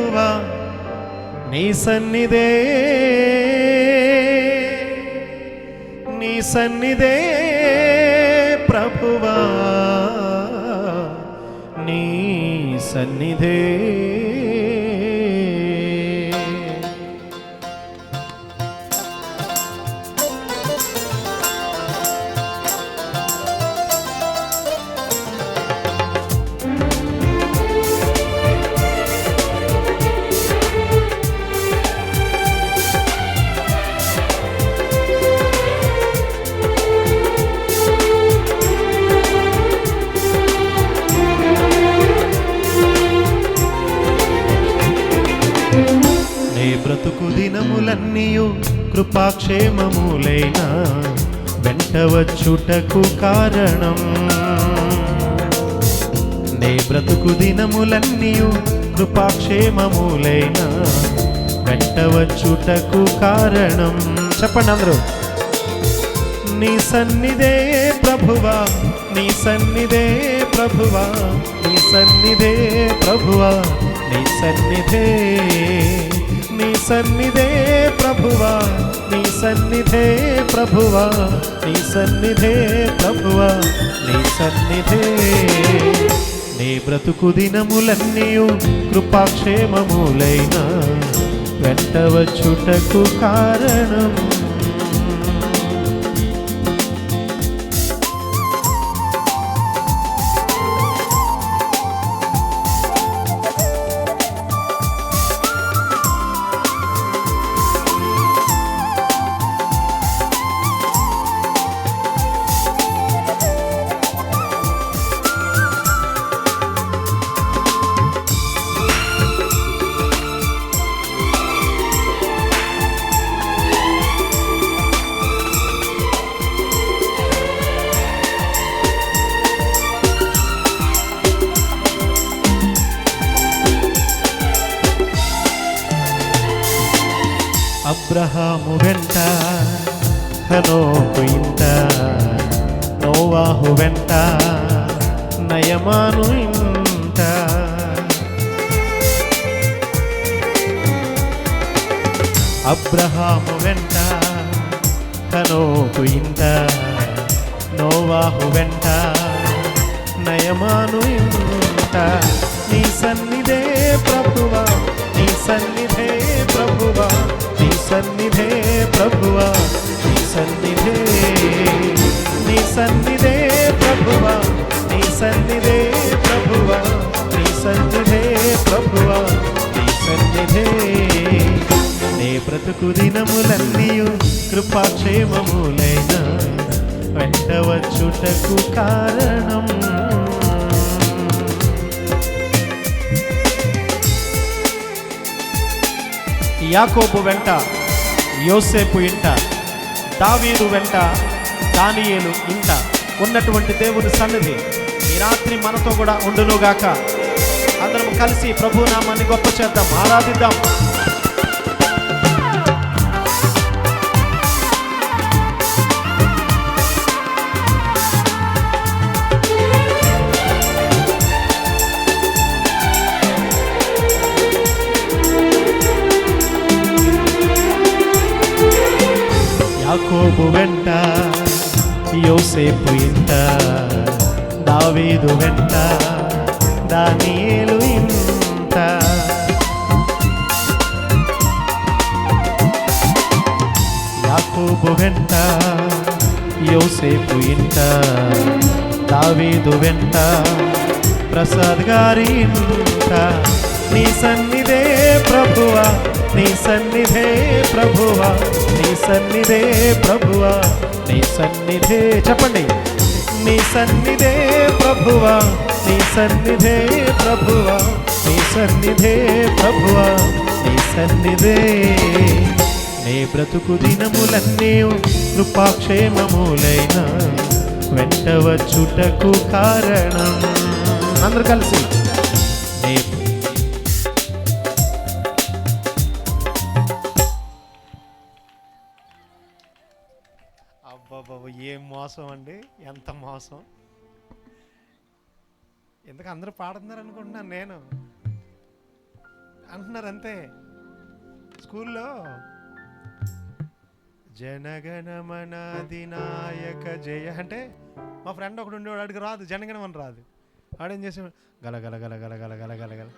ప్రభువా నీ సన్నిధే, నీ సన్నిధే ప్రభువా నీ సన్నిధే. బ్రతుకు దినములన్నీయు కృపాక్షేమములైన వెంట వచ్చుటకు కారణం. నే బ్రతుకు దినములన్నీయు కృపాక్షేమములైన వెంట వచ్చుటకు కారణం. చెప్పండి అందరూ. నీ సన్నిధే ప్రభువా, నీ సన్నిధే ప్రభువా, నీ సన్నిధే ప్రభువా, నీ సన్నిధే, నీ సన్నిధే ప్రభువా, నీ సన్నిధే ప్రభువా, నీ సన్నిధే ప్రభువా, నీ సన్నిధే. నీ బ్రతుకు దినములన్నీయు కృపాక్షేమములైన వెంట వచ్చుటకు కారణం. అబ్రహాము వెంట, హనోకు ఇంట, నోవాహు వెంట, నయమాను ఇంట. అబ్రహాము వెంట, హనోకు ఇంట, నోవాహు వెంట, నయమాను ఇంట. నీ సన్నిధే ప్రభువా, నీ సన్నిధే ప్రభువా, నీ సన్నిధే ప్రభువా, నీ సన్నిధే, నీ సన్నిధే ప్రభువా, నీ సన్నిధే ప్రభువా, నీ సన్నిధే ప్రభువా, నీ సన్నిధే. నీ బ్రతుకు దినములన్నీయు కృపాక్షేమములైన వెంట వచ్చుటకు కారణం. యాకోబు వెంట, యోసేపు ఇంట, దావీదు వెంట, దానియేలు ఇంట ఉన్నటువంటి దేవుని సన్నిధి ఈ రాత్రి మనతో కూడా ఉండునుగాక. అందరం కలిసి ప్రభునామాన్ని గొప్ప చేద్దాం, ఆరాధిద్దాం. యాకోబు వెంట, యోసేపు ఇంట, దావీదు వెంట, దానియేలు ఇంట. యాకోబు వెంట, యోసేపు ఇంట, దావీదు వెంట, ప్రసాద్ గారి ఇంట. నీ సన్నిధే ప్రభువా, నీ సన్నిధే ప్రభువా, నీ సన్నిధే ప్రభువా, నీ సన్నిధే. చెప్పండి. నీ సన్నిధే ప్రభువా, నీ సన్నిధే ప్రభువా, నీ సన్నిధే ప్రభువా, నీ సన్నిధే. నీ బ్రతుకు దినములన్నీ కృపాక్షేమములైన వెంట వచ్చుటకు కారణం. అందరూ కలిసి. అబ్బాబాబు ఏం మోసం అండి, ఎంత మోసం. ఎందుకు అందరూ పాడుతున్నారు అనుకుంటున్నాను నేను. అంటున్నారు అంతే. స్కూల్లో జనగణమన అధినాయక జయ అంటే మా ఫ్రెండ్ ఒకడు ఉండేవాడు, ఆడికి రాదు జనగణమన రాదు. ఆడేం చేసేవాడు, గల గల గల గల గల గల గల గల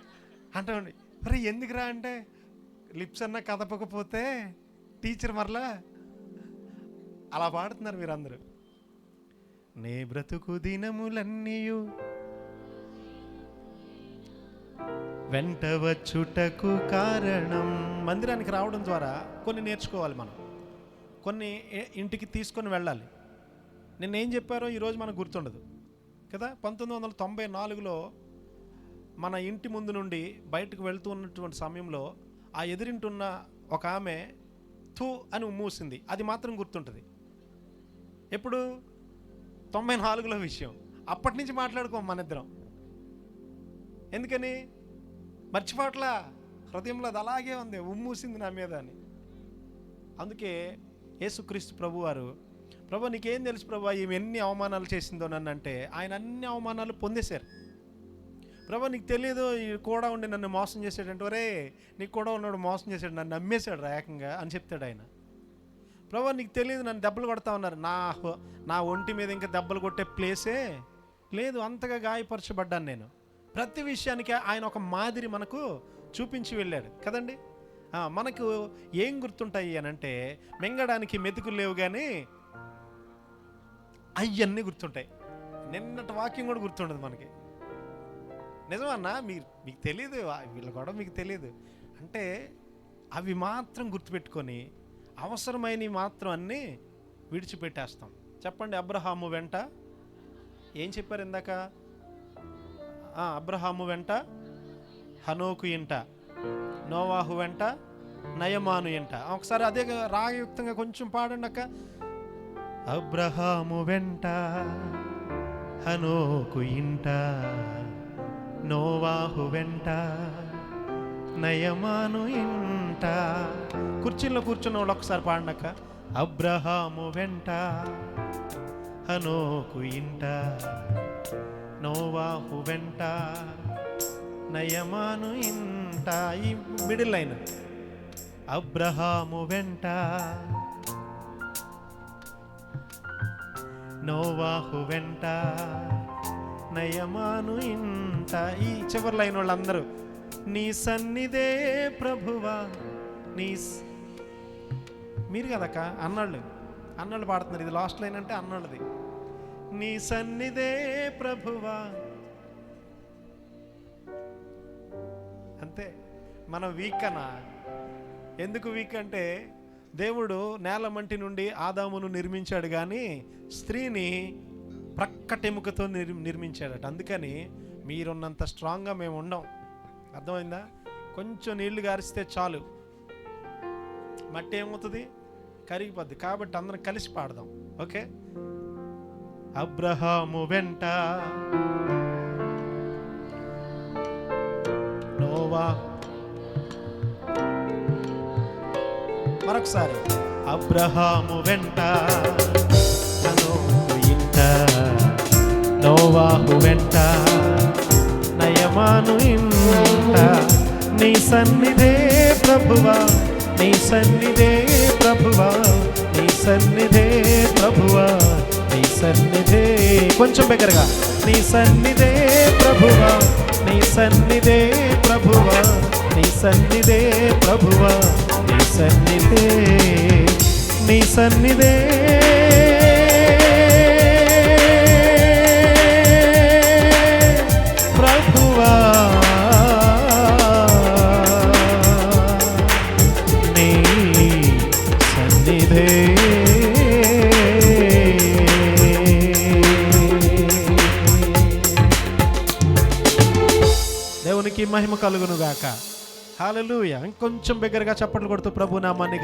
అంటామండి. మరి ఎందుకురా అంటే లిప్స్ అన్నా కదపకపోతే టీచర్ మరలా అలా పాడుతున్నారు మీరందరూ. నే బ్రతుకు దినములన్నీయు వెంట వచ్చుటకు కారణం. మందిరానికి రావడం ద్వారా కొన్ని నేర్చుకోవాలి మనం, కొన్ని ఇంటికి తీసుకొని వెళ్ళాలి. నిన్నేం చెప్పారో ఈరోజు మనకు గుర్తుండదు కదా. 1994లో మన ఇంటి ముందు నుండి బయటకు వెళ్తూ ఉన్నటువంటి సమయంలో ఆ ఎదురింటున్న ఒక ఆమె థూ అని మూసింది. అది మాత్రం గుర్తుంటుంది. ఎప్పుడు? 94లో విషయం. అప్పటి నుంచి మాట్లాడుకోం మన ఇద్దరం. ఎందుకని? మర్చిపోట్లా, హృదయంలో అది అలాగే ఉంది, ఉమ్మూసింది నా మీద అని. అందుకే యేసుక్రీస్తు ప్రభువారు, ప్రభు నీకేం తెలుసు ప్రభు ఈమె ఎన్ని అవమానాలు చేసిందో నన్ను అంటే, ఆయన అన్ని అవమానాలు పొందేశారు. ప్రభు నీకు తెలియదు కూడా ఉండి నన్ను మోసం చేసాడంటే, ఒరే నీకు కూడా ఉన్నాడు మోసం చేశాడు, నన్ను నమ్మేశాడు ఏకంగా అని చెప్తాడు ఆయన. ప్రభు నీకు తెలియదు నన్ను దెబ్బలు కొడతా ఉన్నారు, నా ఒంటి మీద ఇంకా దెబ్బలు కొట్టే ప్లేసే లేదు, అంతగా గాయపరచబడ్డాను నేను. ప్రతి విషయానికి ఆయన ఒక మాదిరి మనకు చూపించి వెళ్ళాడు కదండి. మనకు ఏం గుర్తుంటాయి అని అంటే, మింగడానికి మెతుకులు లేవు కానీ అవన్నీ గుర్తుంటాయి. నిన్నటి వాక్యం కూడా గుర్తుండదు మనకి. నిజమన్నా? మీకు తెలియదు, వీళ్ళ కూడా మీకు తెలియదు అంటే అవి మాత్రం గుర్తుపెట్టుకొని అవసరమైనవి మాత్రం అన్నీ విడిచిపెట్టేస్తాం. చెప్పండి, అబ్రహాము వెంట ఏం చెప్పారు ఇందాక? అబ్రహాము వెంట హనోకు ఇంట, నోవాహు వెంట నయమాను ఇంట. ఒకసారి అదే రాగయుక్తంగా కొంచెం పాడండి అక్క. అబ్రహాము వెంట హనోకు ఇంట, నోవాహు వెంట నయమాను ఇంట. కుర్చీలో కూర్చున్న వాళ్ళు ఒకసారి పాడినాక, అబ్రహాము వెంట హనోకు ఇంట, నోవాహు వెంట నయమాను ఇంట. ఈ మిడిల్ లైన్, అబ్రహాము వెంట నోవాహు వెంట నయమాను ఇంట. ఈ చివరి లైన్ వాళ్ళందరూ, నీ సన్నిధే ప్రభువా, మీరు కదక్క అన్నాళ్ళు పాడుతున్నారు. ఇది లాస్ట్ లైన్ అంటే అన్నాళ్ళది. నీ సన్నిధే ప్రభువా. అంతే. మనం వీక్ అనా? ఎందుకు వీక్ అంటే, దేవుడు నేల మంటి నుండి ఆదామును నిర్మించాడు కానీ స్త్రీని ప్రక్కటెముకతో నిర్మించాడట. అందుకని మీరున్నంత స్ట్రాంగ్గా మేము ఉండం. అర్థమైందా? కొంచెం నీళ్లు గారిస్తే చాలు, మట్టి ఏమవుతుంది? కరిగిపోద్ది. కాబట్టి అందరం కలిసి పాడదాం, ఓకే? అబ్రహాము వెంట నోవా, మరొకసారి, అబ్రహాము వెంట హనోకు ఇంట, నోవాహు వెంట నయమాను ఇంట. నీ సన్నిధే ప్రభువా, నీ సన్నిధే ప్రభువా, నీ సన్నిధే ప్రభువా, నీ సన్నిధే. కొంచెం దగ్గరగా, నీ సన్నిధే ప్రభువా, నీ సన్నిధే ప్రభువా, నీ సన్నిధే ప్రభువా, నీ సన్నిధే, నీ సన్నిధే ప్రభువా, నీ సన్నిధే. దేవునికి మహిమ కలుగును గాక. హల్లెలూయా. ఇంకొంచెం బిగ్గరగా చప్పట్లు కొడుతూ ప్రభు నామాన్ని